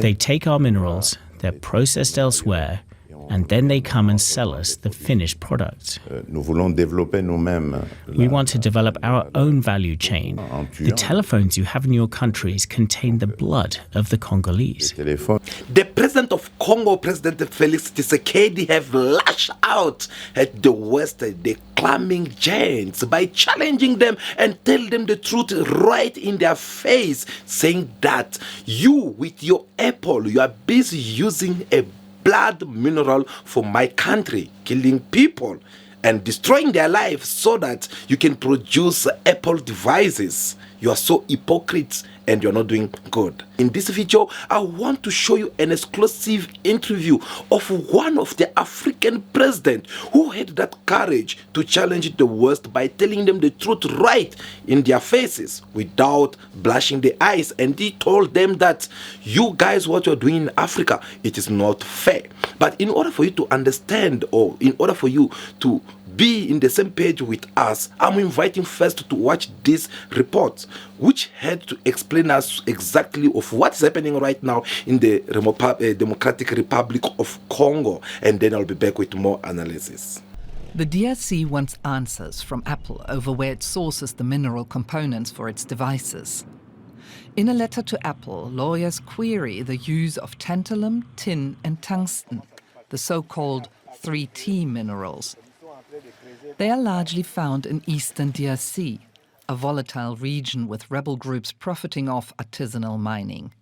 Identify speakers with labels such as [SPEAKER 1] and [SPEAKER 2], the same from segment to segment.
[SPEAKER 1] They take our minerals, they're processed elsewhere, and then they come and sell us the finished product. We want to develop our own value chain. The telephones you have in your countries contain the blood of the Congolese.
[SPEAKER 2] The president of Congo, President Felix tshisekedi, have lashed out at the West, the climbing giants, by challenging them and tell them the truth right in their face, saying that you, with your Apple, you are busy using a blood mineral for my country, killing people and destroying their lives so that you can produce Apple devices. You are so hypocrite and you're not doing good. In this video, I want to show you an exclusive interview of one of the African presidents who had that courage to challenge the West by telling them the truth right in their faces without blushing the eyes. And he told them that you guys, what you're doing in Africa, it is not fair. But in order for you to understand, or in order for you to be in the same page with us, I'm inviting first to watch this report, which had to explain us exactly of what's happening right now in the Democratic Republic of Congo, and then I'll be back with more analysis.
[SPEAKER 3] The DRC wants answers from Apple over where it sources the mineral components for its devices. In a letter to Apple, lawyers query the use of tantalum, tin and tungsten, the so-called 3T minerals. They are largely found in eastern DRC, a volatile region with rebel groups profiting off artisanal mining.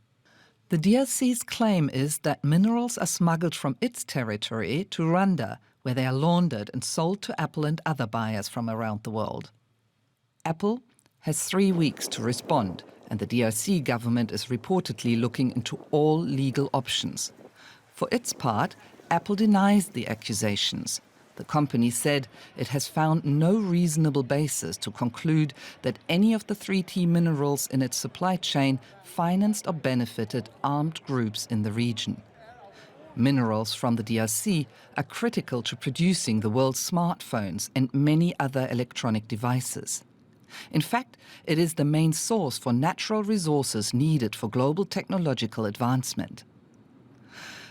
[SPEAKER 3] The DRC's claim is that minerals are smuggled from its territory to Rwanda, where they are laundered and sold to Apple and other buyers from around the world. Apple has 3 weeks to respond, and the DRC government is reportedly looking into all legal options. For its part, Apple denies the accusations. The company said it has found no reasonable basis to conclude that any of the 3T minerals in its supply chain financed or benefited armed groups in the region. Minerals from the DRC are critical to producing the world's smartphones and many other electronic devices. In fact, it is the main source for natural resources needed for global technological advancement.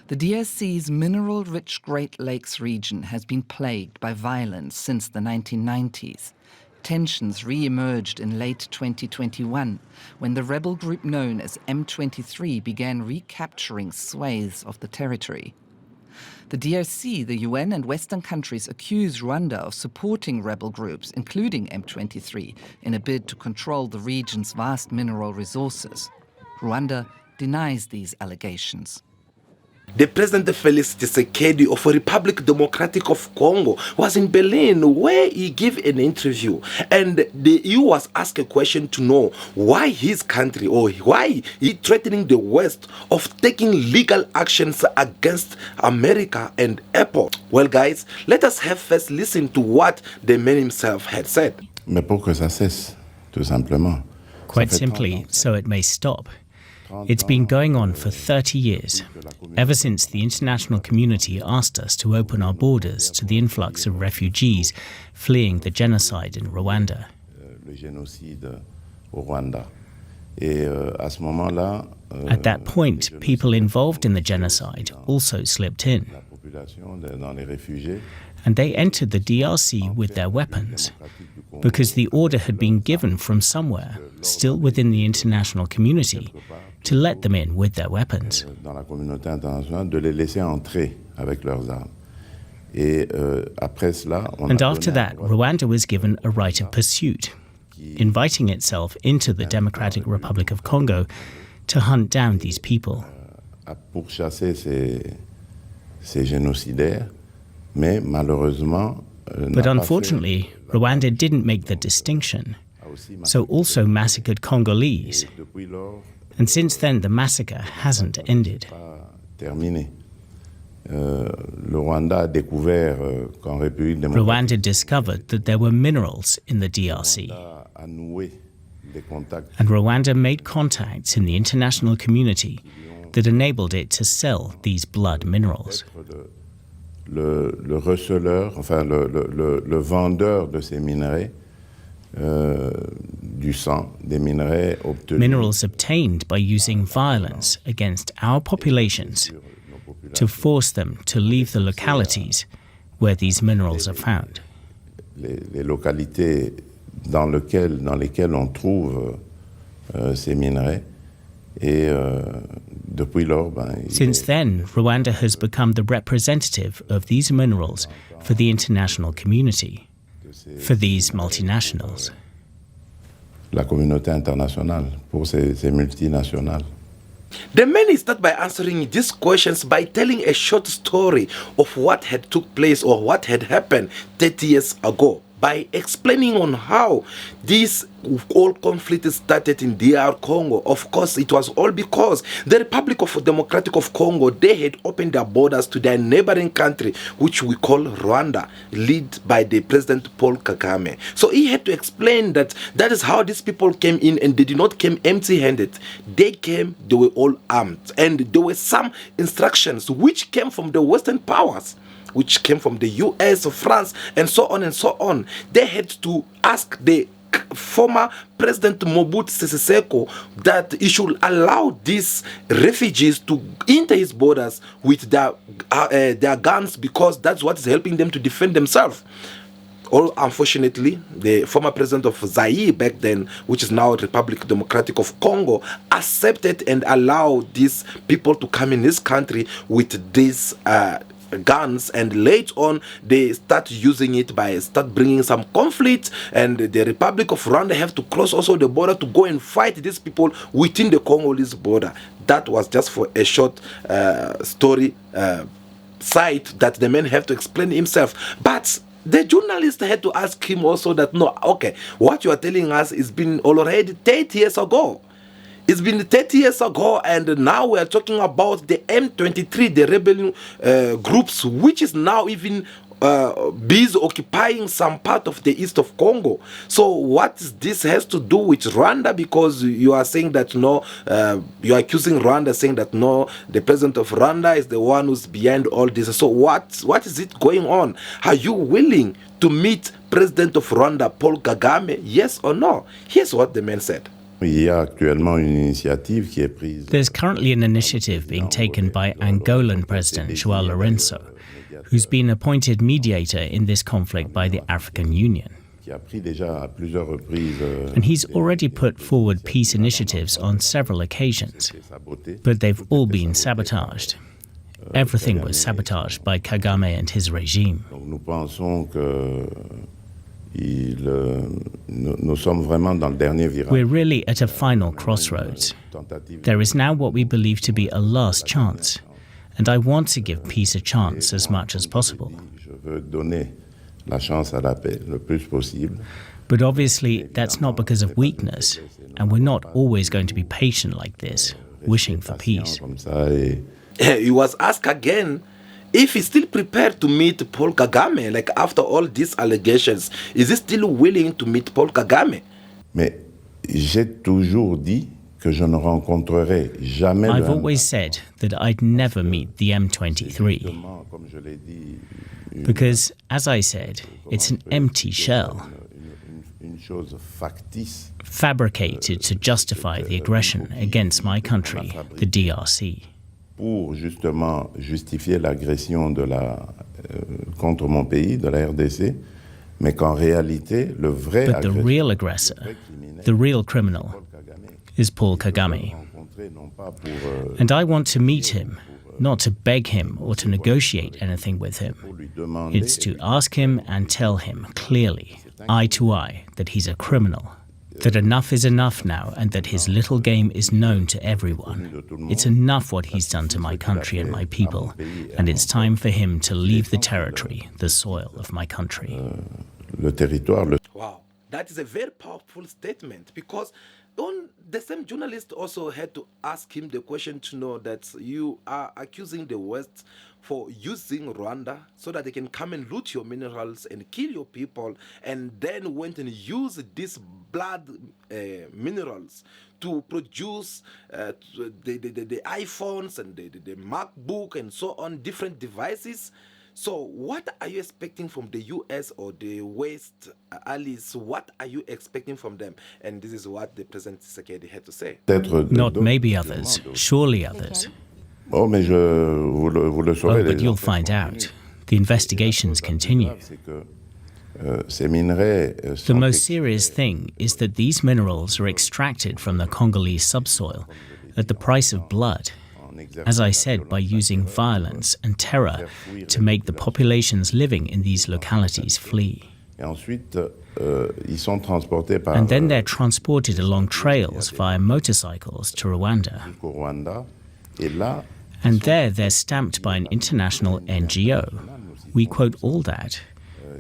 [SPEAKER 3] The DRC's mineral-rich Great Lakes region has been plagued by violence since the 1990s. Tensions re-emerged in late 2021, when the rebel group known as M23 began recapturing swathes of the territory. The DRC, the UN and Western countries accuse Rwanda of supporting rebel groups, including M23, in a bid to control the region's vast mineral resources. Rwanda denies these allegations.
[SPEAKER 2] The President Felix Tshisekedi of the Republic Democratic of Congo was in Berlin, where he gave an interview, and the EU was asked a question to know why his country, or why he threatening the West of taking legal actions against America and Apple. Well, guys, let us have first listen to what the man himself had said.
[SPEAKER 4] Mais pour que ça cesse, tout simplement.
[SPEAKER 1] Quite simply, so it may stop. It's been going on for 30 years, ever since the international community asked us to open our borders to the influx of refugees fleeing the genocide in Rwanda. At that point, people involved in the genocide also slipped in, and they entered the DRC with their weapons, because the order had been given from somewhere, still within the international community, to let them in with their weapons.
[SPEAKER 4] And
[SPEAKER 1] after that, Rwanda was given a right of pursuit, inviting itself into the Democratic Republic of Congo to hunt down these people. But unfortunately, Rwanda didn't make the distinction, so also massacred Congolese. And since then, the massacre hasn't ended. Rwanda discovered that there were minerals in the DRC. And Rwanda made contacts in the international community that enabled it to sell these blood minerals.
[SPEAKER 4] Le receleur, enfin le vendeur de ces minerais du sang, des minerais obtenus.
[SPEAKER 1] Minerals obtained by using violence against our populations to force them to leave the localities where these minerals are found.
[SPEAKER 4] Les localités dans lesquelles on trouve ces minerais. Et depuis lors,
[SPEAKER 1] Since then, Rwanda has become the representative of these minerals for the international community, for these multinationals.
[SPEAKER 4] La communauté internationale, pour ces multinationales.
[SPEAKER 2] The man start by answering these questions by telling a short story of what had took place or what had happened 30 years ago, by explaining on how this whole conflict started in DR Congo. Of course, it was all because the Republic of Democratic of Congo, they had opened their borders to their neighboring country, which we call Rwanda, led by the President Paul Kagame. So he had to explain that is how these people came in, and they did not come empty-handed. They were all armed, and there were some instructions which came from the Western powers, which came from the US, France, and so on and so on. They had to ask the former President Mobutu Sese Seko that he should allow these refugees to enter his borders with their guns, because that's what is helping them to defend themselves. Unfortunately, the former president of Zaire back then, which is now Republic Democratic of Congo, accepted and allowed these people to come in this country with these guns, and later on they start using it start bringing some conflict, and the Republic of Rwanda have to cross also the border to go and fight these people within the Congolese border. That was just for a short story side that the man have to explain himself. But the journalist had to ask him also that, no, okay, what you are telling us is been already 30 years ago. It's been 30 years ago, and now we are talking about the M23, the rebellion groups, which is now even busy occupying some part of the east of Congo. So what this has to do with Rwanda? Because you are saying that no, you are accusing Rwanda, saying that no, the president of Rwanda is the one who's behind all this. So what is it going on? Are you willing to meet President of Rwanda, Paul Kagame? Yes or no? Here's what the man said.
[SPEAKER 1] There's currently an initiative being taken by Angolan President João Lourenço, who's been appointed mediator in this conflict by the African Union. And he's already put forward peace initiatives on several occasions, but they've all been sabotaged. Everything was sabotaged by Kagame and his regime. We're really at a final crossroads. There is now what we believe to be a last chance, and I want to give peace a chance as much as possible. But obviously, that's not because of weakness, and we're not always going to be patient like this, wishing for peace.
[SPEAKER 2] He was asked again if he's still prepared to meet Paul Kagame, like after all these allegations, is he still willing to meet Paul Kagame?
[SPEAKER 1] I've always said that I'd never meet the M23. Because, as I said, it's an empty shell, fabricated to justify the aggression against my country, the DRC.
[SPEAKER 4] Pour justement justifier l'agression contre mon pays, de la RDC, mais qu'en réalité, le vrai
[SPEAKER 1] But the real aggressor, the real criminal, is Paul Kagame. And I want to meet him, not to beg him or to negotiate anything with him. It's to ask him and tell him clearly, eye to eye, that he's a criminal, that enough is enough now, and that his little game is known to everyone. It's enough what he's done to my country and my people, and it's time for him to leave the territory, the soil of my country.
[SPEAKER 2] Wow, that is a very powerful statement, because the same journalist also had to ask him the question to know that you are accusing the West for using Rwanda so that they can come and loot your minerals and kill your people, and then went and use these blood minerals to produce the iPhones and the MacBook and so on, different devices. So what are you expecting from the US or the West allies? What are you expecting from them? And this is what the President Tshisekedi had to say.
[SPEAKER 1] Not maybe others, surely others.
[SPEAKER 4] Oh, mais vous le saurez.
[SPEAKER 1] Oh, but you'll find out. The investigations continue. The most serious thing is that these minerals are extracted from the Congolese subsoil at the price of blood. As I said, by using violence and terror to make the populations living in these localities flee. And then they're transported along trails via motorcycles to Rwanda. And there they're stamped by an international NGO. We quote all that,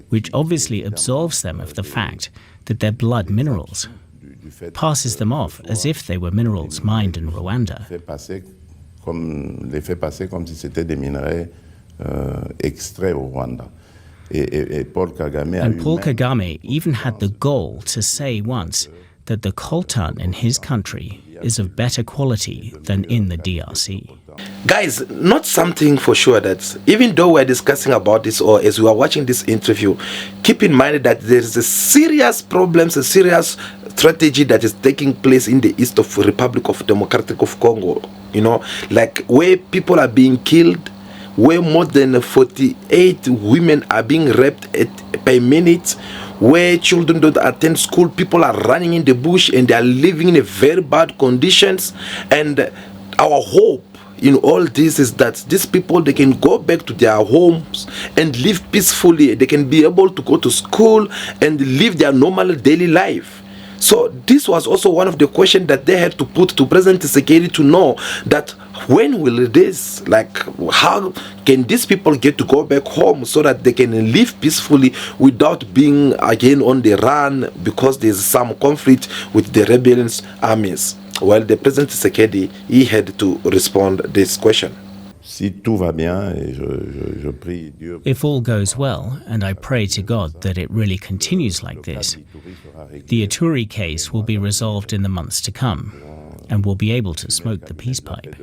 [SPEAKER 1] which obviously absolves them of the fact that they're blood minerals, passes them off as if they were minerals mined in Rwanda.
[SPEAKER 4] Les fait passer comme si c'était des minerais extraits au Rwanda. And Paul
[SPEAKER 1] Kagame even had the gall to say once that the coltan in his country is of better quality than in the DRC.
[SPEAKER 2] Guys, not something for sure that even though we're discussing about this or as we are watching this interview, keep in mind that there is a serious problems, a serious strategy that is taking place in the east of Republic of Democratic of Congo, you know, like where people are being killed, where more than 48 women are being raped per minute, where children don't attend school, people are running in the bush and they are living in very bad conditions. And our hope in all this is that these people, they can go back to their homes and live peacefully. They can be able to go to school and live their normal daily life. So this was also one of the questions that they had to put to President Tshisekedi to know that when will this, like, how can these people get to go back home so that they can live peacefully without being again on the run because there's some conflict with the rebellious armies? Well, the President Tshisekedi, he had to respond this question.
[SPEAKER 1] If all goes well, and I pray to God that it really continues like this, the Ituri case will be resolved in the months to come, and we'll be able to smoke the peace pipe.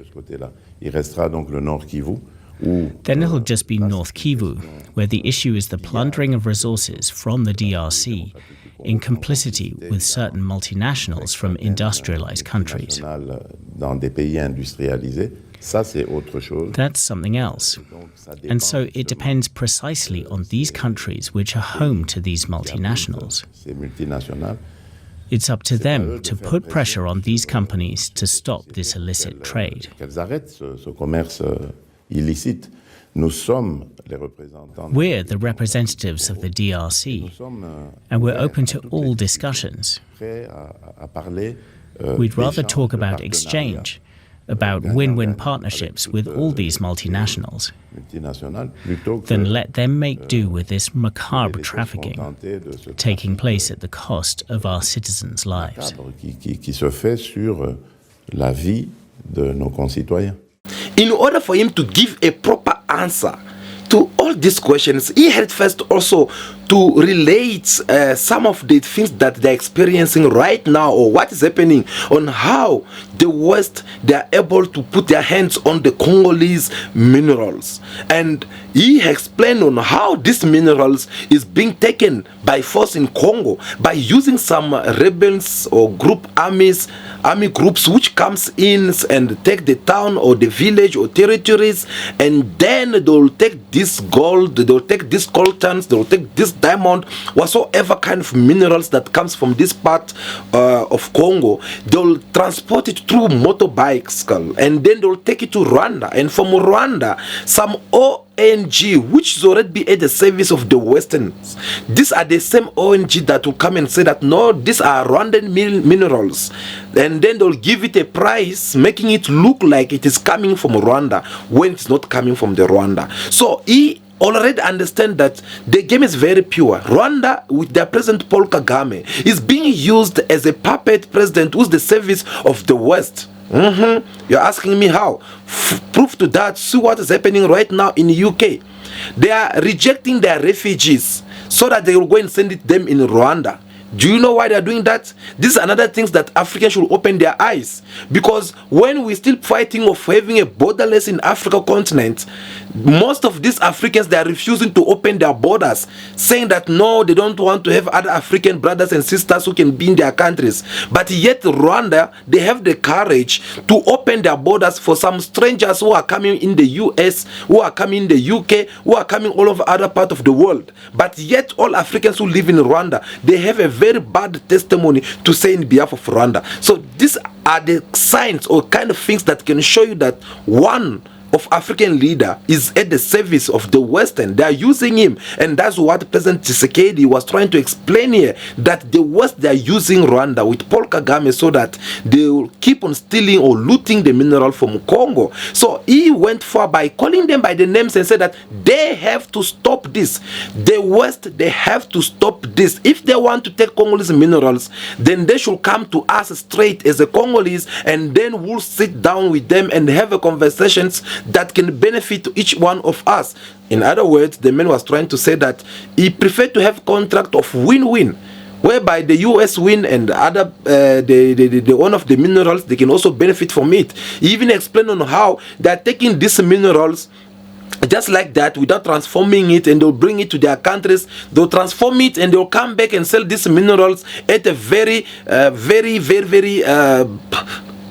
[SPEAKER 1] Then it'll just be North Kivu, where the issue is the plundering of resources from the DRC in complicity with certain multinationals from industrialized countries. That's something else. And so it depends precisely on these countries which are home to these multinationals. It's up to them to put pressure on these companies to stop this illicit trade. We're the representatives of the DRC, and we're open to all discussions. We'd rather talk about exchange, about win-win partnerships with all these multinationals, than let them make do with this macabre trafficking taking place at the cost of our citizens' lives.
[SPEAKER 2] In order for him to give a proper answer to all these questions, he had first also to relate some of the things that they're experiencing right now, or what is happening, on how the West, they are able to put their hands on the Congolese minerals. And he explained on how these minerals is being taken by force in Congo by using some rebels or army groups which comes in and take the town or the village or territories, and then they'll take this gold, they'll take these coltans, they'll take this diamond, whatsoever kind of minerals that comes from this part of Congo, they'll transport it through motorbikes, and then they'll take it to Rwanda, and from Rwanda some ONG which is already be at the service of the Westerns. These are the same ONG that will come and say that no, these are Rwandan minerals, and then they'll give it a price, making it look like it is coming from Rwanda when it's not coming from the Rwanda. So he already understand that the game is very pure. Rwanda, with their president Paul Kagame, is being used as a puppet president who's the service of the West. You're asking me how? Proof to that, see what is happening right now in the UK. They are rejecting their refugees so that they will go and send them in Rwanda. Do you know why they're doing that? This is another thing that Africans should open their eyes. Because when we're still fighting of having a borderless in Africa continent, most of these Africans, they are refusing to open their borders, saying that no, they don't want to have other African brothers and sisters who can be in their countries. But yet Rwanda, they have the courage to open their borders for some strangers who are coming in the US, who are coming in the UK, who are coming all over other parts of the world. But yet all Africans who live in Rwanda, they have a very bad testimony to say in behalf of Rwanda. So these are the signs or kind of things that can show you that one of African leader is at the service of the Western. They are using him, and that's what President Tshisekedi was trying to explain here, that the West, they are using Rwanda with Paul Kagame so that they will keep on stealing or looting the mineral from Congo. So he went far by calling them by the names and said that they have to stop this. The West, they have to stop this. If they want to take Congolese minerals, then they should come to us straight as a Congolese, and then we'll sit down with them and have a conversations that can benefit each one of us. In other words, the man was trying to say that he preferred to have contract of win-win, whereby the US win and other the owner of the minerals, they can also benefit from it. He even explained on how they are taking these minerals just like that without transforming it, and they'll bring it to their countries, they'll transform it, and they'll come back and sell these minerals at a very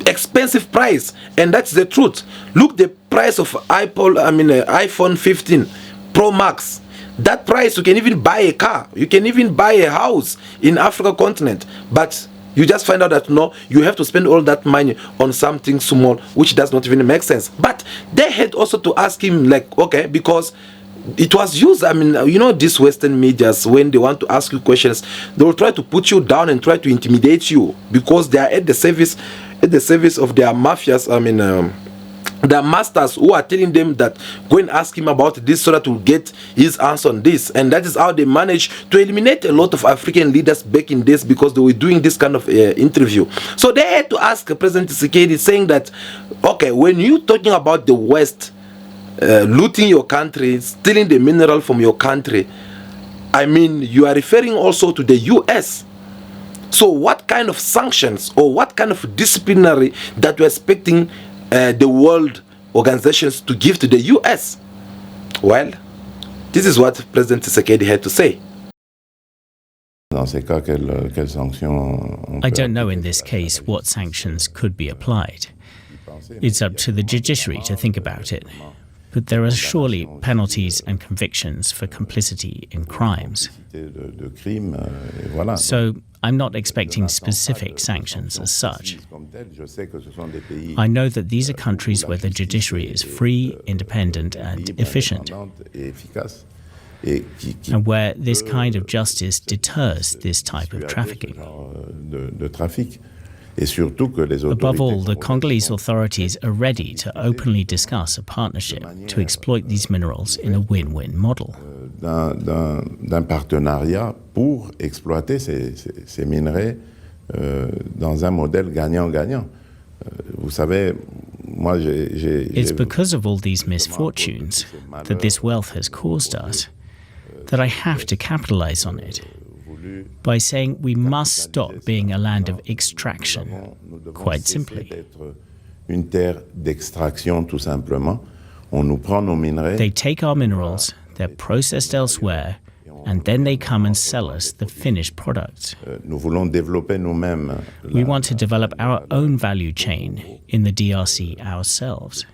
[SPEAKER 2] expensive price. And that's the truth. Look, the price of iPhone 15 Pro Max, that price, you can even buy a car, you can even buy a house in Africa continent. But you just find out that no, you have to spend all that money on something small, which does not even make sense. But they had also to ask him, like, okay, because it was used, these Western medias, when they want to ask you questions, they will try to put you down and try to intimidate you, because they are at the service of their mafias, their masters, who are telling them that go and ask him about this so that we'll get his answer on this. And that is how they managed to eliminate a lot of African leaders back in this, because they were doing this kind of interview. So they had to ask President Tshisekedi, saying that, okay, when you're talking about the West looting your country, stealing the mineral from your country, you are referring also to the US. So what kind of sanctions or what kind of disciplinary that we're expecting the world organizations to give to the US? Well, this is what President Tshisekedi had to say.
[SPEAKER 1] I don't know in this case what sanctions could be applied. It's up to the judiciary to think about it. But there are surely penalties and convictions for complicity in crimes. So I'm not expecting specific sanctions as such. I know that these are countries where the judiciary is free, independent, and efficient, and where this kind of justice deters this type of trafficking. Above all, the Congolese authorities are ready to openly discuss a partnership to exploit these minerals in a win-win model.
[SPEAKER 4] D'un partenariat pour exploiter ces minerais dans un modèle gagnant-gagnant. Vous savez, moi
[SPEAKER 1] It's because of all these misfortunes that this wealth has caused us that I have to capitalize on it by saying we must stop being a land of extraction, quite simply. They take our minerals, they're processed elsewhere, and then they come and sell us the finished product. We want to develop our own value chain in the DRC ourselves,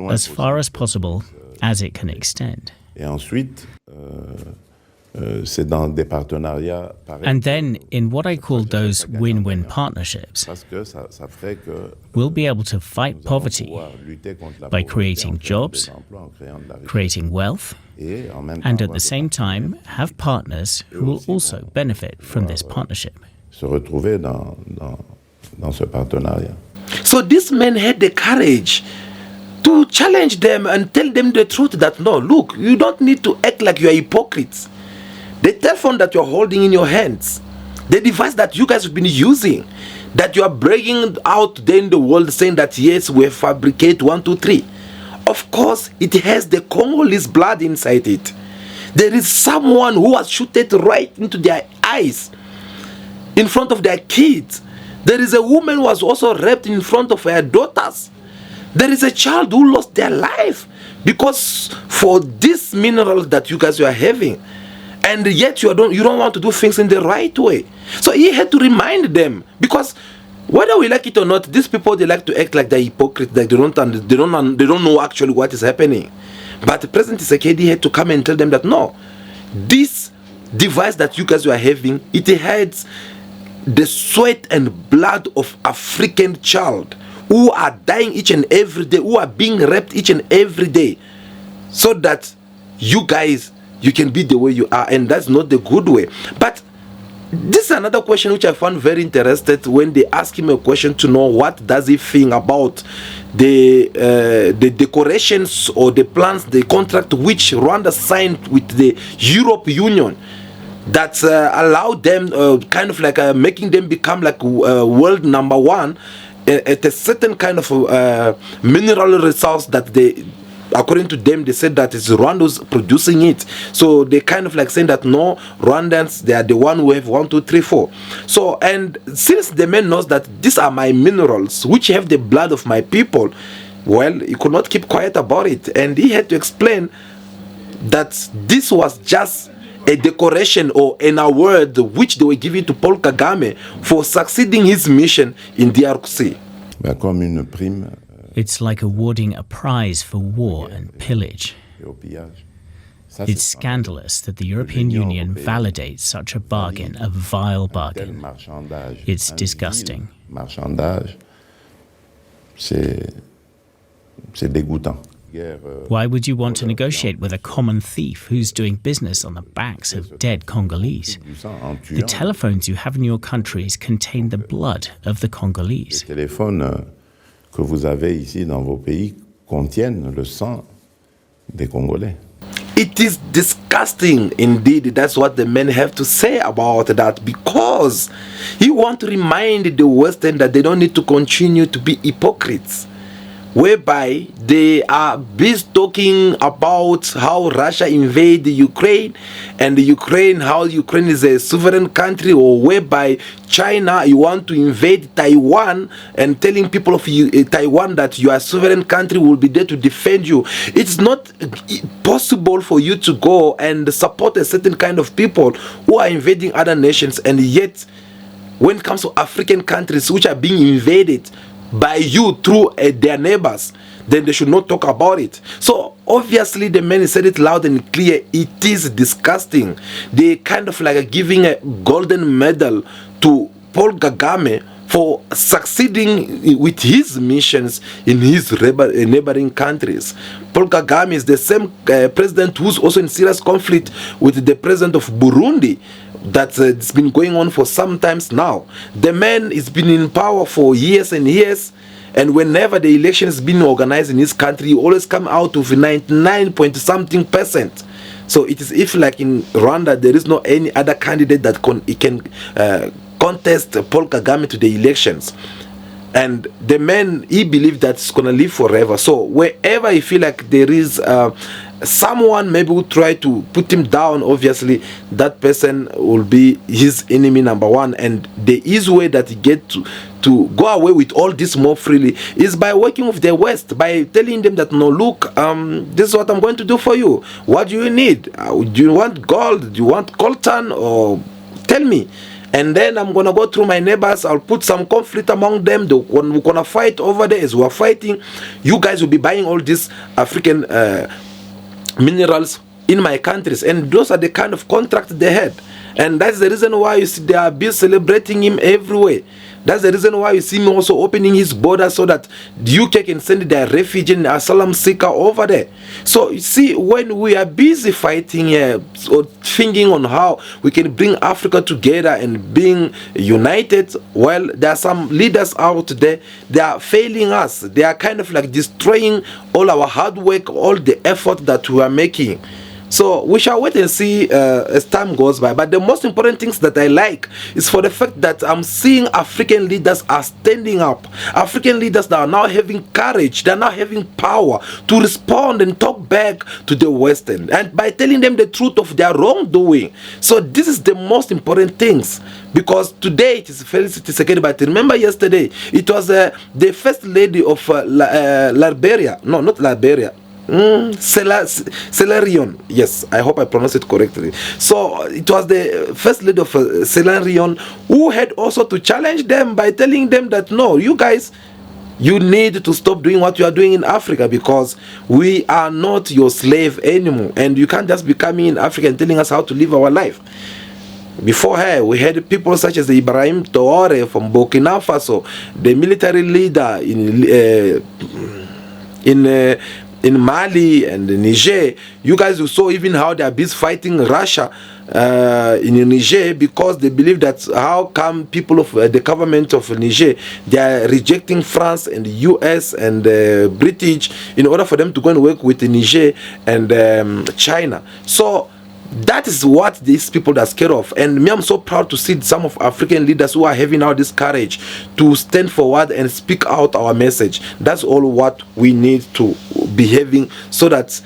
[SPEAKER 1] as far as possible as it can extend. And then, in what I call those win-win partnerships, we'll be able to fight poverty by creating jobs, creating wealth, and at the same time have partners who will also benefit from this partnership.
[SPEAKER 2] So this man had the courage to challenge them and tell them the truth that, no, look, you don't need to act like you are hypocrites. The telephone that you're holding in your hands, the device that you guys have been using, that you are bringing out there in the world saying that, yes, we fabricate 1, 2, 3. Of course, it has the Congolese blood inside it. There is someone who was shooted right into their eyes. in front of their kids. There is a woman who was also raped in front of her daughters. There is a child who lost their life because for this mineral that you guys are having, and yet you don't want to do things in the right way. So he had to remind them, because whether we like it or not, these people, they like to act like they're hypocrites, like they don't know actually what is happening. But President Tshisekedi had to come and tell them that no, this device that you guys are having, it has the sweat and blood of African child who are dying each and every day, who are being raped each and every day, so that you guys, you can be the way you are, and that's not the good way. But this is another question which I found very interesting when they ask him a question to know what does he think about the decorations or the plans, the contract which Rwanda signed with the Europe Union, that allowed them kind of like making them become like world number one at a certain kind of mineral resource that they, according to them, they said that it's Rwanda's producing it. So they kind of like saying that no, Rwandans, they are the one who have 1, 2, 3, 4. So, and since the man knows that these are my minerals which have the blood of my people, well, he could not keep quiet about it, and he had to explain that this was just a decoration or an award which they were giving to Paul Kagame for succeeding his mission in DRC.
[SPEAKER 1] It's like awarding a prize for war and pillage. It's scandalous that the European Union validates such a bargain, a vile bargain. It's disgusting.
[SPEAKER 4] C'est dégoûtant.
[SPEAKER 1] Why would you want to negotiate with a common thief who's doing business on the backs of dead Congolese? The telephones you have in your countries contain the blood of the Congolese.
[SPEAKER 4] Les téléphones que vous avez ici dans vos pays contiennent le sang des Congolais.
[SPEAKER 2] It is disgusting indeed. That's what the men have to say about that, because he want to remind the Western that they don't need to continue to be hypocrites, whereby they are busy talking about how Russia invaded Ukraine, and Ukraine, how Ukraine is a sovereign country, or whereby China, you want to invade Taiwan and telling people of Taiwan that you are a sovereign country, will be there to defend you. It's not possible for you to go and support a certain kind of people who are invading other nations, and yet when it comes to African countries which are being invaded by you through their neighbors, then they should not talk about it. So obviously the man said it loud and clear. It is disgusting. They kind of like giving a golden medal to Paul Kagame for succeeding with his missions in his neighboring countries. Paul Kagame is the same president who's also in serious conflict with the president of Burundi. It's been going on for some times now. The man has been in power for years and years, and whenever the election has been organized in his country, he always come out with 99.something%. So it is if like in Rwanda there is no any other candidate that can contest Paul Kagame to the elections. And the man, he believed that it's gonna live forever. So wherever he feel like there is someone maybe will try to put him down, obviously that person will be his enemy number one. And the easy way that he get to go away with all this more freely is by working with the West, by telling them that no, look, this is what I'm going to do for you. What do you need? Do you want gold? Do you want coltan? Or tell me. And then I'm going to go through my neighbors. I'll put some conflict among them. We're going to fight over there. As we're fighting, you guys will be buying all these African minerals in my countries. And those are the kind of contracts they had. And that's the reason why you see they are busy celebrating him everywhere. That's the reason why you see him also opening his border so that the UK can send their refugee and asylum seeker over there. So you see, when we are busy fighting here or thinking on how we can bring Africa together and being united, well, there are some leaders out there, they are failing us. They are kind of like destroying all our hard work, all the effort that we are making. So we shall wait and see as time goes by. But the most important things that I like is for the fact that I'm seeing African leaders are standing up. African leaders that are now having courage, they're now having power to respond and talk back to the Western, and by telling them the truth of their wrongdoing. So this is the most important things, because today it is Felix tshisekedi, but remember yesterday it was the first lady of Liberia. No, not Liberia. Cellphone. Yes, I hope I pronounced it correctly. So it was the first lady of Cellphone who had also to challenge them by telling them that no, you guys, you need to stop doing what you are doing in Africa, because we are not your slave anymore, and you can't just be coming in Africa and telling us how to live our life. Before her, we had people such as Ibrahim Traoré from Burkina Faso, the military leader in Mali and Niger. You guys saw even how they are busy fighting Russia in Niger, because they believe that how come people of the government of Niger, they are rejecting France and the US and British in order for them to go and work with Niger and China. So that is what these people are scared of. And me, I'm so proud to see some of African leaders who are having now this courage to stand forward and speak out our message. That's all what we need to be having, so that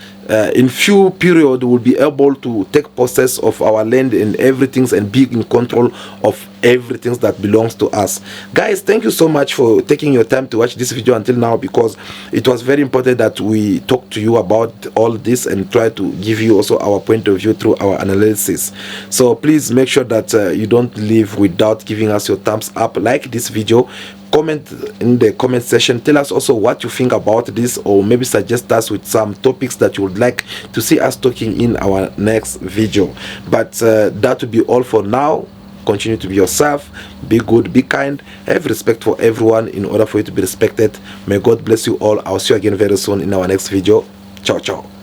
[SPEAKER 2] in few period we'll be able to take possess of our land and everything, and be in control of everything that belongs to us. Guys, thank you so much for taking your time to watch this video until now, because it was very important that we talk to you about all this and try to give you also our point of view through our analysis. So please make sure that you don't leave without giving us your thumbs up, like this video, comment in the comment section, tell us also what you think about this, or maybe suggest us with some topics that you would like to see us talking in our next video. But that will be all for now. Continue to be yourself, be good, be kind, have respect for everyone in order for you to be respected. May God bless you all. I'll see you again very soon in our next video. Ciao, ciao.